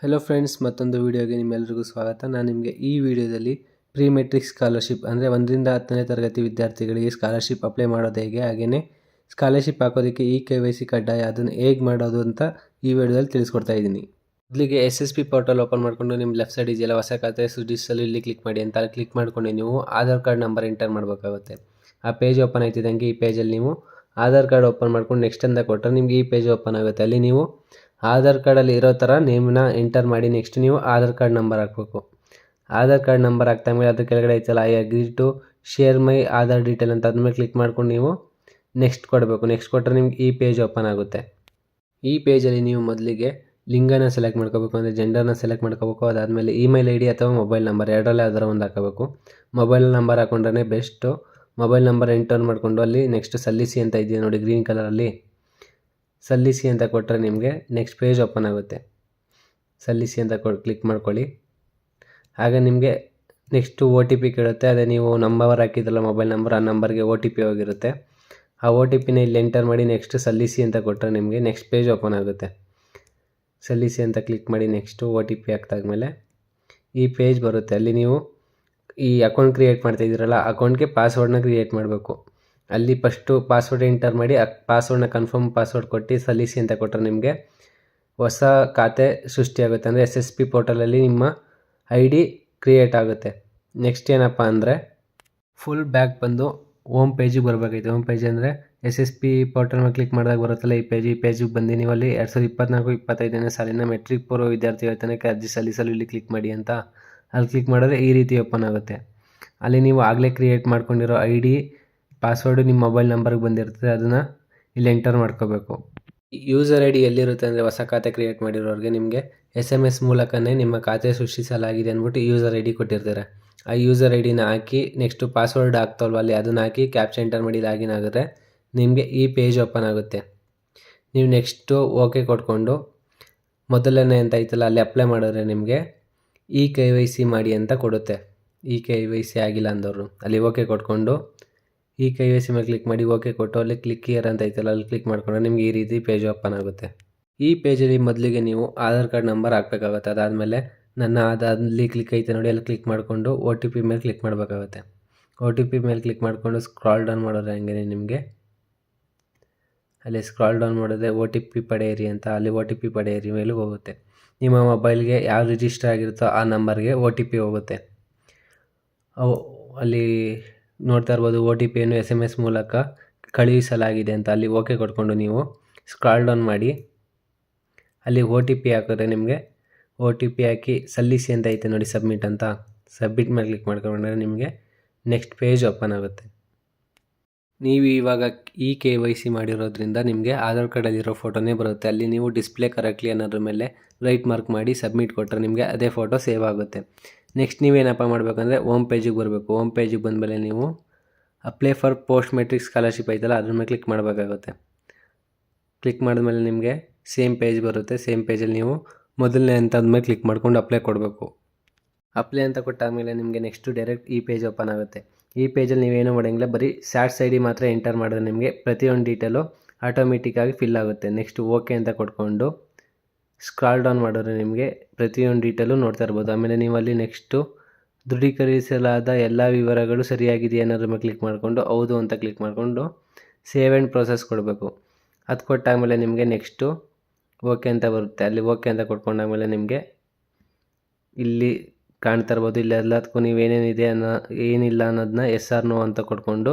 Hello friends, ಮತ್ತೊಂದು ವೀಡಿಯೋಗೆ ನಿಮ್ಮೆಲ್ಲರಿಗೂ ಸ್ವಾಗತ. ನಾನು ನಿಮಗೆ ಈ ವಿಡಿಯೋದಲ್ಲಿ ಪ್ರೀ ಮೆಟ್ರಿಕ್ ಸ್ಕಾಲರ್ಶಿಪ್ ಅಂದರೆ 1ರಿಂದ 10ನೇ ತರಗತಿ ವಿದ್ಯಾರ್ಥಿಗಳಿಗೆ ಸ್ಕಾಲರ್ಶಿಪ್ ಅಪ್ಲೈ ಮಾಡೋದು ಹೇಗೆ, ಹಾಗೆಯೇ ಸ್ಕಾಲರ್ಶಿಪ್ ಹಾಕೋದಕ್ಕೆ KYC ಕಡ್ಡಾಯ, ಅದನ್ನು ಹೇಗೆ ಮಾಡೋದು ಅಂತ ಈ ವಿಡಿಯೋದಲ್ಲಿ ತಿಳಿಸ್ಕೊಡ್ತಾ ಇದ್ದೀನಿ. ಮೊದಲಿಗೆ SSP ಪೋರ್ಟಲ್ ಓಪನ್ ಮಾಡಿಕೊಂಡು ನಿಮ್ಮ ಲೆಫ್ಟ್ ಸೈಡ್ ಇದೆಯಲ್ಲ ಹೊಸ ಖಾತೆ ಸೃಷ್ಟಿಸಲು ಇಲ್ಲಿ ಕ್ಲಿಕ್ ಮಾಡಿ ಅಂತ ಕ್ಲಿಕ್ ಮಾಡ್ಕೊಂಡು ನೀವು ಆಧಾರ್ ಕಾರ್ಡ್ ನಂಬರ್ ಎಂಟರ್ ಮಾಡಬೇಕಾಗುತ್ತೆ. ಆ ಪೇಜ್ ಓಪನ್ ಆಯ್ತಿದ್ದಂಗೆ ಈ ಪೇಜಲ್ಲಿ ನೀವು ಆಧಾರ್ ಕಾರ್ಡ್ ಓಪನ್ ಮಾಡ್ಕೊಂಡು ನೆಕ್ಸ್ಟ್ ಅಂತ ಕೊಟ್ಟರೆ ನಿಮಗೆ ಈ ಪೇಜ್ ಓಪನ್ ಆಗುತ್ತೆ. ಅಲ್ಲಿ ನೀವು ಆಧಾರ್ ಕಾರ್ಡಲ್ಲಿ ಇರೋ ಥರ ನೇಮನ್ನ ಎಂಟರ್ ಮಾಡಿ ನೆಕ್ಸ್ಟ್ ನೀವು ಆಧಾರ್ ಕಾರ್ಡ್ ನಂಬರ್ ಹಾಕಬೇಕು. ಆಧಾರ್ ಕಾರ್ಡ್ ನಂಬರ್ ಹಾಕ್ತಾ ಮೇಲೆ ಅದ್ರ ಕೆಳಗಡೆ ಐತಲ್ಲ I agree to share my Aadhaar detail ಅಂತ ಅದ್ಮೇಲೆ ಕ್ಲಿಕ್ ಮಾಡ್ಕೊಂಡು ನೀವು ನೆಕ್ಸ್ಟ್ ಕೊಡಬೇಕು. ನೆಕ್ಸ್ಟ್ ಕೊಟ್ಟರೆ ನಿಮ್ಗೆ ಈ ಪೇಜ್ ಓಪನ್ ಆಗುತ್ತೆ. ಈ ಪೇಜಲ್ಲಿ ನೀವು ಮೊದಲಿಗೆ ಲಿಂಗನ ಸೆಲೆಕ್ಟ್ ಮಾಡ್ಕೋಬೇಕು, ಅಂದರೆ ಜೆಂಡರ್ನ ಸೆಲೆಕ್ಟ್ ಮಾಡ್ಕೋಬೇಕು. ಅದಾದಮೇಲೆ ಇಮೇಲ್ ID ಅಥವಾ ಮೊಬೈಲ್ ನಂಬರ್ ಎರಡರಲ್ಲಿ ಯಾವ್ದಾರ ಒಂದು ಹಾಕೋಬೇಕು. ಮೊಬೈಲ್ ನಂಬರ್ ಹಾಕೊಂಡ್ರೆ ಬೆಸ್ಟು. ಮೊಬೈಲ್ ನಂಬರ್ ಎಂಟರ್ ಮಾಡಿಕೊಂಡು ಅಲ್ಲಿ ನೆಕ್ಸ್ಟ್ ಸಲ್ಲಿಸಿ ಅಂತ ಇದೆಯಾ ನೋಡಿ ಗ್ರೀನ್ ಕಲರಲ್ಲಿ, ಸಲ್ಲಿಸಿ ಅಂತ ಕೊಟ್ಟರೆ ನಿಮಗೆ ನೆಕ್ಸ್ಟ್ ಪೇಜ್ ಓಪನ್ ಆಗುತ್ತೆ. ಸಲ್ಲಿಸಿ ಅಂತ ಕ್ಲಿಕ್ ಮಾಡ್ಕೊಳ್ಳಿ. ಆಗ ನಿಮಗೆ ನೆಕ್ಸ್ಟು OTP ಕೇಳುತ್ತೆ. ಅದೇ ನೀವು ನಂಬರ್ ಹಾಕಿದ್ರಲ್ಲ ಮೊಬೈಲ್ ನಂಬರ್, ಆ ನಂಬರ್ಗೆ OTP ಹೋಗಿರುತ್ತೆ. ಆ OTPನ ಇಲ್ಲಿ ಎಂಟರ್ ಮಾಡಿ ನೆಕ್ಸ್ಟ್ ಸಲ್ಲಿಸಿ ಅಂತ ಕೊಟ್ಟರೆ ನಿಮಗೆ ನೆಕ್ಸ್ಟ್ ಪೇಜ್ ಓಪನ್ ಆಗುತ್ತೆ. ಸಲ್ಲಿಸಿ ಅಂತ ಕ್ಲಿಕ್ ಮಾಡಿ ನೆಕ್ಸ್ಟು OTP ಹಾಕಿದಾದ್ಮೇಲೆ ಈ ಪೇಜ್ ಬರುತ್ತೆ. ಅಲ್ಲಿ ನೀವು ಈ ಅಕೌಂಟ್ ಕ್ರಿಯೇಟ್ ಮಾಡ್ತಾಯಿದ್ದೀರಲ್ಲ, ಅಕೌಂಟ್ಗೆ ಪಾಸ್ವರ್ಡ್ನ ಕ್ರಿಯೇಟ್ ಮಾಡಬೇಕು. ಅಲ್ಲಿ ಫಸ್ಟು ಪಾಸ್ವರ್ಡ್ ಎಂಟರ್ ಮಾಡಿ ಆ ಪಾಸ್ವರ್ಡ್ನ ಕನ್ಫರ್ಮ್ ಪಾಸ್ವರ್ಡ್ ಕೊಟ್ಟು ಸಲ್ಲಿಸಿ ಅಂತ ಕೊಟ್ಟರೆ ನಿಮಗೆ ಹೊಸ ಖಾತೆ ಸೃಷ್ಟಿಯಾಗುತ್ತೆ. ಅಂದರೆ SSP ಪೋರ್ಟಲಲ್ಲಿ ನಿಮ್ಮ ID ಕ್ರಿಯೇಟ್ ಆಗುತ್ತೆ. ನೆಕ್ಸ್ಟ್ ಏನಪ್ಪ ಅಂದರೆ ಫುಲ್ ಬ್ಯಾಕ್ ಬಂದು ಹೋಮ್ ಪೇಜಿಗೆ ಬರಬೇಕಾಯ್ತು. ಹೋಮ್ ಪೇಜ್ ಅಂದರೆ SSP ಪೋರ್ಟಲ್ ಮೇಲೆ ಕ್ಲಿಕ್ ಮಾಡಿದಾಗ ಬರುತ್ತಲ್ಲ ಈ ಪೇಜಿಗೆ ಬಂದು ನೀವು ಅಲ್ಲಿ 2024-25ನೇ ಸಾಲಿನ ಮೆಟ್ರಿಕ್ ಪೂರ್ವ ವಿದ್ಯಾರ್ಥಿ ವೇತನಕ್ಕೆ ಅರ್ಜಿ ಸಲ್ಲಿಸಲು ಇಲ್ಲಿ ಕ್ಲಿಕ್ ಮಾಡಿ ಅಂತ ಅಲ್ಲಿ ಕ್ಲಿಕ್ ಮಾಡಿದ್ರೆ ಈ ರೀತಿ ಓಪನ್ ಆಗುತ್ತೆ. ಅಲ್ಲಿ ನೀವು ಆಗಲೇ ಕ್ರಿಯೇಟ್ ಮಾಡ್ಕೊಂಡಿರೋ ID ಪಾಸ್ವರ್ಡು ನಿಮ್ಮ ಮೊಬೈಲ್ ನಂಬರ್ಗೆ ಬಂದಿರ್ತದೆ, ಅದನ್ನು ಇಲ್ಲಿ ಎಂಟರ್ ಮಾಡ್ಕೋಬೇಕು. ಯೂಸರ್ ID ಎಲ್ಲಿರುತ್ತೆ ಅಂದರೆ ಹೊಸ ಖಾತೆ ಕ್ರಿಯೇಟ್ ಮಾಡಿರೋರಿಗೆ ನಿಮಗೆ SMS ಮೂಲಕನೇ ನಿಮ್ಮ ಖಾತೆ ಸೃಷ್ಟಿಸಲಾಗಿದೆ ಅಂದ್ಬಿಟ್ಟು ಯೂಸರ್ ID ಕೊಟ್ಟಿರ್ತಾರೆ. ಆ ಯೂಸರ್ IDನ ಹಾಕಿ ನೆಕ್ಸ್ಟು ಪಾಸ್ವರ್ಡ್ ಹಾಕ್ತಲ್ವ ಅಲ್ಲಿ ಅದನ್ನು ಹಾಕಿ ಕ್ಯಾಪ್ಚಾ ಎಂಟರ್ ಮಾಡಿ ಲಾಗಿನ್ ಆಗುತ್ತೆ. ನಿಮಗೆ ಈ ಪೇಜ್ ಓಪನ್ ಆಗುತ್ತೆ. ನೀವು ನೆಕ್ಸ್ಟು ಓಕೆ ಕೊಟ್ಕೊಂಡು ಮೊದಲನೇ ಅಂತ ಐತಲ್ಲ ಅಲ್ಲಿ ಅಪ್ಲೈ ಮಾಡಿದ್ರೆ ನಿಮಗೆ KYC ಮಾಡಿ ಅಂತ ಕೊಡುತ್ತೆ. KYC ಆಗಿಲ್ಲ ಅಂದವರು ಅಲ್ಲಿ ಓಕೆ ಕೊಟ್ಕೊಂಡು KYC ಮೇಲೆ ಕ್ಲಿಕ್ ಮಾಡಿ ಓಕೆ ಕೊಟ್ಟು ಅಲ್ಲಿ ಕ್ಲಿಕ್ ಹಿಯರ್ ಅಂತ ಐತಲ್ಲ ಅಲ್ಲಿ ಕ್ಲಿಕ್ ಮಾಡ್ಕೊಂಡ್ರೆ ನಿಮ್ಗೆ ಈ ರೀತಿ ಪೇಜ್ ಓಪನ್ ಆಗುತ್ತೆ. ಈ ಪೇಜಲ್ಲಿ ಮೊದಲಿಗೆ ನೀವು ಆಧಾರ್ ಕಾರ್ಡ್ ನಂಬರ್ ಹಾಕಬೇಕಾಗುತ್ತೆ. ಅದಾದಮೇಲೆ ನನ್ನ ಅಲ್ಲಿ ಕ್ಲಿಕ್ ಐತೆ ನೋಡಿ ಅಲ್ಲಿ ಕ್ಲಿಕ್ ಮಾಡಿಕೊಂಡು OTP ಮೇಲೆ ಕ್ಲಿಕ್ ಮಾಡಬೇಕಾಗುತ್ತೆ. OTP ಮೇಲೆ ಕ್ಲಿಕ್ ಮಾಡಿಕೊಂಡು ಸ್ಕ್ರಾಲ್ ಡೌನ್ ಮಾಡಿದ್ರೆ ಹಂಗೆ ನಿಮಗೆ ಅಲ್ಲಿ ಸ್ಕ್ರಾಲ್ ಡೌನ್ ಮಾಡಿದ್ರೆ OTP ಪಡೆಯಿರಿ ಅಂತ ಅಲ್ಲಿ OTP ಪಡೆಯಿರಿ ಮೇಲೆ ಹೋಗುತ್ತೆ. ನಿಮ್ಮ ಮೊಬೈಲ್ಗೆ ಯಾವ ರಿಜಿಸ್ಟರ್ ಆಗಿರುತ್ತೋ ಆ ನಂಬರ್ಗೆ OTP ಹೋಗುತ್ತೆ. ಅಲ್ಲಿ ನೋಡ್ತಾ ಇರ್ಬೋದು OTP ಯನ್ನು SMS ಮೂಲಕ ಕಳುಹಿಸಲಾಗಿದೆ ಅಂತ ಅಲ್ಲಿ ಓಕೆ ಕೊಟ್ಕೊಂಡು ನೀವು ಸ್ಕ್ರಾಲ್ ಡೌನ್ ಮಾಡಿ ಅಲ್ಲಿ OTP ಹಾಕಿದ್ರೆ ನಿಮಗೆ OTP ಹಾಕಿ ಸಲ್ಲಿಸಿ ಅಂತ ಐತೆ ನೋಡಿ ಸಬ್ಮಿಟ್ ಅಂತ, ಸಬ್ಮಿಟ್ ಮೇಲೆ ಕ್ಲಿಕ್ ಮಾಡ್ಕೊಂಡ್ರೆ ನಿಮಗೆ ನೆಕ್ಸ್ಟ್ ಪೇಜ್ ಓಪನ್ ಆಗುತ್ತೆ. ನೀವು ಇವಾಗ KYC ಮಾಡಿರೋದ್ರಿಂದ ನಿಮಗೆ ಆಧಾರ್ ಕಾರ್ಡಲ್ಲಿರೋ ಫೋಟೋನೇ ಬರುತ್ತೆ. ಅಲ್ಲಿ ನೀವು ಡಿಸ್ಪ್ಲೇ ಕರೆಕ್ಟ್ಲಿ ಅನ್ನೋದ್ರ ಮೇಲೆ ರೈಟ್ ಮಾರ್ಕ್ ಮಾಡಿ ಸಬ್ಮಿಟ್ ಕೊಟ್ಟರೆ ನಿಮಗೆ ಅದೇ ಫೋಟೋ ಸೇವ್ ಆಗುತ್ತೆ. ನೆಕ್ಸ್ಟ್ ನೀವೇನಪ್ಪ ಮಾಡಬೇಕಂದ್ರೆ ಹೋಮ್ ಪೇಜಿಗೆ ಬರಬೇಕು. ಹೋಮ್ ಪೇಜಿಗೆ ಬಂದಮೇಲೆ ನೀವು apply for post matric scholarship ಐತಲ್ಲ ಅದ್ರ ಮೇಲೆ ಕ್ಲಿಕ್ ಮಾಡಬೇಕಾಗುತ್ತೆ. ಕ್ಲಿಕ್ ಮಾಡಿದ್ಮೇಲೆ ನಿಮಗೆ ಸೇಮ್ ಪೇಜ್ ಬರುತ್ತೆ. ಸೇಮ್ ಪೇಜಲ್ಲಿ ನೀವು ಮೊದಲನೇ ಅಂತಾದ್ಮೇಲೆ ಕ್ಲಿಕ್ ಮಾಡ್ಕೊಂಡು ಅಪ್ಲೈ ಕೊಡಬೇಕು. ಅಪ್ಲೈ ಅಂತ ಕೊಟ್ಟಾದಮೇಲೆ ನಿಮಗೆ ನೆಕ್ಸ್ಟು ಡೈರೆಕ್ಟ್ ಈ ಪೇಜ್ ಓಪನ್ ಆಗುತ್ತೆ. ಈ ಪೇಜಲ್ಲಿ ನೀವೇನು ಮಾಡೋಂಗಿಲ್ಲ, ಬರೀ ಸ್ಯಾಟ್ಸ್ ID ಮಾತ್ರ ಎಂಟರ್ ಮಾಡಿದ್ರೆ ನಿಮಗೆ ಪ್ರತಿಯೊಂದು ಡೀಟೇಲು ಆಟೋಮೆಟಿಕ್ಕಾಗಿ ಫಿಲ್ ಆಗುತ್ತೆ. ನೆಕ್ಸ್ಟ್ ಓಕೆ ಅಂತ ಕೊಟ್ಕೊಂಡು ಸ್ಕ್ರಾಲ್ ಡೌನ್ ಮಾಡಿದ್ರೆ ನಿಮಗೆ ಪ್ರತಿಯೊಂದು ಡೀಟೇಲು ನೋಡ್ತಾ ಇರ್ಬೋದು. ಆಮೇಲೆ ನೀವು ಅಲ್ಲಿ ನೆಕ್ಸ್ಟು ದೃಢೀಕರಿಸಲಾದ ಎಲ್ಲ ವಿವರಗಳು ಸರಿಯಾಗಿದೆಯಾ ಅನ್ನೋದ್ರ ಮೇಲೆ ಕ್ಲಿಕ್ ಮಾಡಿಕೊಂಡು ಹೌದು ಅಂತ ಕ್ಲಿಕ್ ಮಾಡಿಕೊಂಡು ಸೇವ್ ಆ್ಯಂಡ್ ಪ್ರೊಸೆಸ್ ಕೊಡಬೇಕು. ಅದು ಕೊಟ್ಟಾದಮೇಲೆ ನಿಮಗೆ ನೆಕ್ಸ್ಟು ಓಕೆ ಅಂತ ಬರುತ್ತೆ. ಅಲ್ಲಿ ಓಕೆ ಅಂತ ಕೊಟ್ಕೊಂಡಾದ್ಮೇಲೆ ನಿಮಗೆ ಇಲ್ಲಿ ಕಾಣ್ತಾ ಇರ್ಬೋದು. ಇಲ್ಲಿ ಎಲ್ಲದಕ್ಕೂ ನೀವೇನೇನಿದೆ ಏನಿಲ್ಲ ಅನ್ನೋದನ್ನ ಎಸ್ ಆರ್ ನೋ ಅಂತ ಕೊಟ್ಕೊಂಡು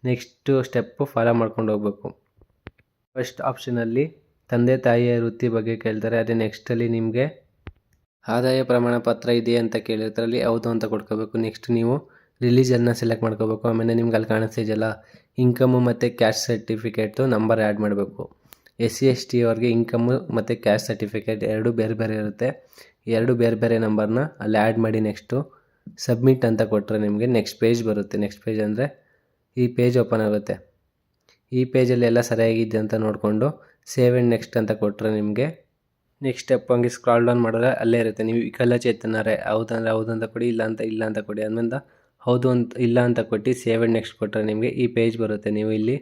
ನೆಕ್ಸ್ಟು ಸ್ಟೆಪ್ಪು ಫಾಲೋ ಮಾಡ್ಕೊಂಡು ಹೋಗಬೇಕು. ಫಸ್ಟ್ ಆಪ್ಷನಲ್ಲಿ ತಂದೆ ತಾಯಿಯ ವೃತ್ತಿ ಬಗ್ಗೆ ಕೇಳ್ತಾರೆ. ಅದೇ ನೆಕ್ಸ್ಟಲ್ಲಿ ನಿಮಗೆ ಆದಾಯ ಪ್ರಮಾಣ ಪತ್ರ ಇದೆ ಅಂತ ಕೇಳಿರ್ತಾರೆ, ಅಲ್ಲಿ ಹೌದು ಅಂತ ಕೊಡ್ಕೋಬೇಕು. ನೆಕ್ಸ್ಟ್ ನೀವು ರಿಲಿಜನ್ನ ಸೆಲೆಕ್ಟ್ ಮಾಡ್ಕೋಬೇಕು. ಆಮೇಲೆ ನಿಮ್ಗೆ ಅಲ್ಲಿ ಕಾಣಿಸ್ತಿದೆಯಲ್ಲ ಇನ್ಕಮು ಮತ್ತು ಕ್ಯಾಸ್ಟ್ ಸರ್ಟಿಫಿಕೇಟು ನಂಬರ್ ಆ್ಯಡ್ ಮಾಡಬೇಕು. SC ST ಅವ್ರಿಗೆ ಇನ್ಕಮು ಮತ್ತು ಕ್ಯಾಸ್ಟ್ ಸರ್ಟಿಫಿಕೇಟ್ ಎರಡು ಬೇರೆ ಬೇರೆ ಇರುತ್ತೆ. ಎರಡು ಬೇರೆ ಬೇರೆ ನಂಬರ್ನ ಅಲ್ಲಿ ಆ್ಯಡ್ ಮಾಡಿ ನೆಕ್ಸ್ಟು ಸಬ್ಮಿಟ್ ಅಂತ ಕೊಟ್ಟರೆ ನಿಮಗೆ ನೆಕ್ಸ್ಟ್ ಪೇಜ್ ಬರುತ್ತೆ. ನೆಕ್ಸ್ಟ್ ಪೇಜ್ ಅಂದರೆ ಈ ಪೇಜ್ ಓಪನ್ ಆಗುತ್ತೆ. ಈ ಪೇಜಲ್ಲಿ ಎಲ್ಲ ಸರಿಯಾಗಿದೆ ಅಂತ ನೋಡಿಕೊಂಡು ಸೇವ್ ಆ್ಯಂಡ್ ನೆಕ್ಸ್ಟ್ ಅಂತ ಕೊಟ್ಟರೆ ನಿಮಗೆ ನೆಕ್ಸ್ಟ್ ಸ್ಟೆಪ್ ಹಂಗೆ ಸ್ಕ್ರಾಲ್ ಡೌನ್ ಮಾಡಿದ್ರೆ ಅಲ್ಲೇ ಇರುತ್ತೆ. ನೀವು ವಿಕಲಚೇತನರೇ ಹೌದಂದರೆ ಹೌದು ಅಂತ ಕೊಡಿ, ಇಲ್ಲ ಅಂತ ಕೊಡಿ. ಆಮೇಲೆ ಹೌದು ಅಂತ ಇಲ್ಲ ಅಂತ ಕೊಟ್ಟು ಸೇವ್ ಆ್ಯಂಡ್ ನೆಕ್ಸ್ಟ್ ಕೊಟ್ಟರೆ ನಿಮಗೆ ಈ ಪೇಜ್ ಬರುತ್ತೆ. ನೀವು ಇಲ್ಲಿ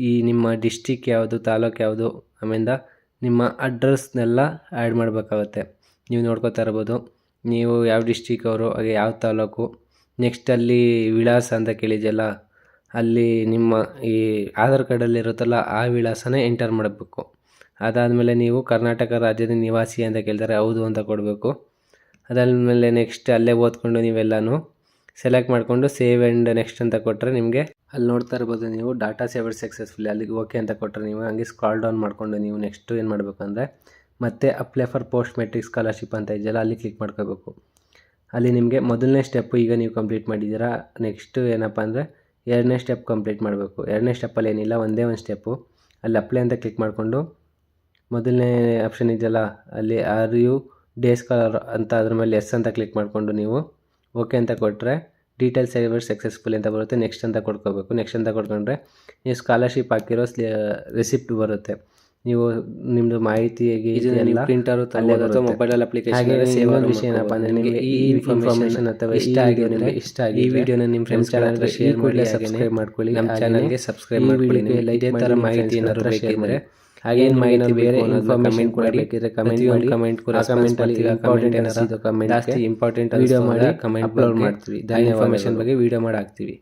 ಈ ನಿಮ್ಮ ಡಿಸ್ಟಿಕ್ ಯಾವುದು, ತಾಲೂಕು ಯಾವುದು, ಆಮೇಲೆ ನಿಮ್ಮ ಅಡ್ರೆಸ್ನೆಲ್ಲ ಆ್ಯಡ್ ಮಾಡಬೇಕಾಗುತ್ತೆ. ನೀವು ನೋಡ್ಕೋತಾ ಇರ್ಬೋದು, ನೀವು ಯಾವ ಡಿಸ್ಟಿಕ್ ಅವರು, ಹಾಗೆ ಯಾವ ತಾಲೂಕು, ನೆಕ್ಸ್ಟ್ ಅಲ್ಲಿ ವಿಳಾಸ ಅಂತ ಕೇಳಿದೆಯಲ್ಲ, ಅಲ್ಲಿ ನಿಮ್ಮ ಈ ಆಧಾರ್ ಕಾರ್ಡಲ್ಲಿ ಇರುತ್ತಲ್ಲ ಆ ವಿಳಾಸನೇ ಎಂಟರ್ ಮಾಡಬೇಕು. ಅದಾದಮೇಲೆ ನೀವು ಕರ್ನಾಟಕ ರಾಜ್ಯದ ನಿವಾಸಿ ಅಂತ ಕೇಳ್ತಾರೆ, ಹೌದು ಅಂತ ಕೊಡಬೇಕು. ಅದಾದಮೇಲೆ ನೆಕ್ಸ್ಟ್ ಅಲ್ಲೇ ಓದ್ಕೊಂಡು ನೀವೆಲ್ಲನೂ ಸೆಲೆಕ್ಟ್ ಮಾಡಿಕೊಂಡು ಸೇವ್ ಆ್ಯಂಡ್ ನೆಕ್ಸ್ಟ್ ಅಂತ ಕೊಟ್ಟರೆ ನಿಮಗೆ ಅಲ್ಲಿ ನೋಡ್ತಾ ಇರ್ಬೋದು ನೀವು ಡಾಟಾ ಸೇವರ್ ಸಕ್ಸಸ್ಫುಲಿ, ಅಲ್ಲಿಗೆ ಓಕೆ ಅಂತ ಕೊಟ್ಟರೆ ನೀವು ಹಂಗೆ ಸ್ಕ್ರಾಲ್ ಡೌನ್ ಮಾಡಿಕೊಂಡು ನೀವು ನೆಕ್ಸ್ಟ್ ಏನು ಮಾಡಬೇಕಂದ್ರೆ ಮತ್ತೆ apply for post matric scholarship ಅಂತ ಇದೆಯಲ್ಲ ಅಲ್ಲಿ ಕ್ಲಿಕ್ ಮಾಡ್ಕೋಬೇಕು. ಅಲ್ಲಿ ನಿಮಗೆ ಮೊದಲನೇ ಸ್ಟೆಪ್ಪು ಈಗ ನೀವು ಕಂಪ್ಲೀಟ್ ಮಾಡಿದ್ದೀರಾ. ನೆಕ್ಸ್ಟು ಏನಪ್ಪ ಅಂದರೆ ಎರಡನೇ ಸ್ಟೆಪ್ ಕಂಪ್ಲೀಟ್ ಮಾಡಬೇಕು. ಎರಡನೇ ಸ್ಟೆಪ್ಪಲ್ಲಿ ಏನಿಲ್ಲ, ಒಂದೇ ಒಂದು ಸ್ಟೆಪ್ಪು. ಅಲ್ಲಿ ಅಪ್ಲೈ ಅಂತ ಕ್ಲಿಕ್ ಮಾಡಿಕೊಂಡು ಮೊದಲನೇ ಆಪ್ಷನ್ ಇದೆಯಲ್ಲ ಅಲ್ಲಿ ಆರ್ ಯು ಡೇ ಸ್ಕಾಲರ್ ಅಂತ ಅದ್ರ ಮೇಲೆ ಎಸ್ ಅಂತ ಕ್ಲಿಕ್ ಮಾಡಿಕೊಂಡು ನೀವು ಓಕೆ ಅಂತ ಕೊಟ್ಟರೆ ಡೀಟೇಲ್ಸ್ ಸೇವರ್ ಸಕ್ಸಸ್ಫುಲ್ ಅಂತ ಬರುತ್ತೆ. ನೆಕ್ಸ್ಟ್ ಅಂತ ಕೊಡ್ಕೋಬೇಕು. ನೆಕ್ಸ್ಟ್ ಅಂತ ಕೊಡ್ಕೊಂಡ್ರೆ ನೀವು ಸ್ಕಾಲರ್ಶಿಪ್ ಹಾಕಿರೋ ರೆಸಿಪ್ಟ್ ಬರುತ್ತೆ. ನೀವು ನಿಮ್ಮದು ಮಾಹಿತಿ ಹೇಗೆ ಇದೆಲ್ಲ ಪ್ರಿಂಟರು ತಗೊಳ್ಳೋದು ಮೊಬೈಲಲ್ಲಿ ಅಪ್ಲಿಕೇಶನ್ ಸೇವ್ ಆಗೋ ವಿಷಯ ಏನಪ್ಪ ಅಂದರೆ ನಿಮಗೆ ಈ ಇನ್ಫಾರ್ಮೇಷನ್ ಅಥವಾ ಇಷ್ಟ ಆಗಿದೆ ಈ ವಿಡಿಯೋನ ನಿಮ್ಮ ಫ್ರೆಂಡ್ಸ್ ಚಾನಲ್ಗೆ ಶೇರ್ ಮಾಡಿ, ಸಬ್ಸ್ಕ್ರೈಬ್ ಮಾಡ್ಕೊಳ್ಳಿ, ನಮ್ಮ ಚಾನಲ್ಗೆ ಸಬ್ಸ್ಕ್ರೈಬ್ ಮಾಡ್ಕೊಳ್ಳಿ. ಇದೇ ಥರ ಮಾಹಿತಿ ಏನಾದರೂ ಬೇಕಿದ್ರೆ ಹಾಗೇನು ಮಾಹಿತಿ ಬೇರೆ ಇನ್ಫಾರ್ಮೇಷನ್ ಕೂಡ ಬೇಕಿದ್ರೆ ಕಮೆಂಟ್ ಮಾಡಿ. ಕಮೆಂಟಲ್ಲಿ ಇಂಪಾರ್ಟೆಂಟ್ ಜಾಸ್ತಿ ಇಂಪಾರ್ಟೆಂಟ್ ವಿಡಿಯೋ ಮಾಡಿ ಕಮೆಂಟ್ ಅಪ್ಲೋಡ್ ಮಾಡ್ತೀವಿ. ಇನ್ಫಾರ್ಮೇಷನ್ ಬಗ್ಗೆ ವಿಡಿಯೋ ಮಾಡಿ ಹಾಕ್ತೀವಿ.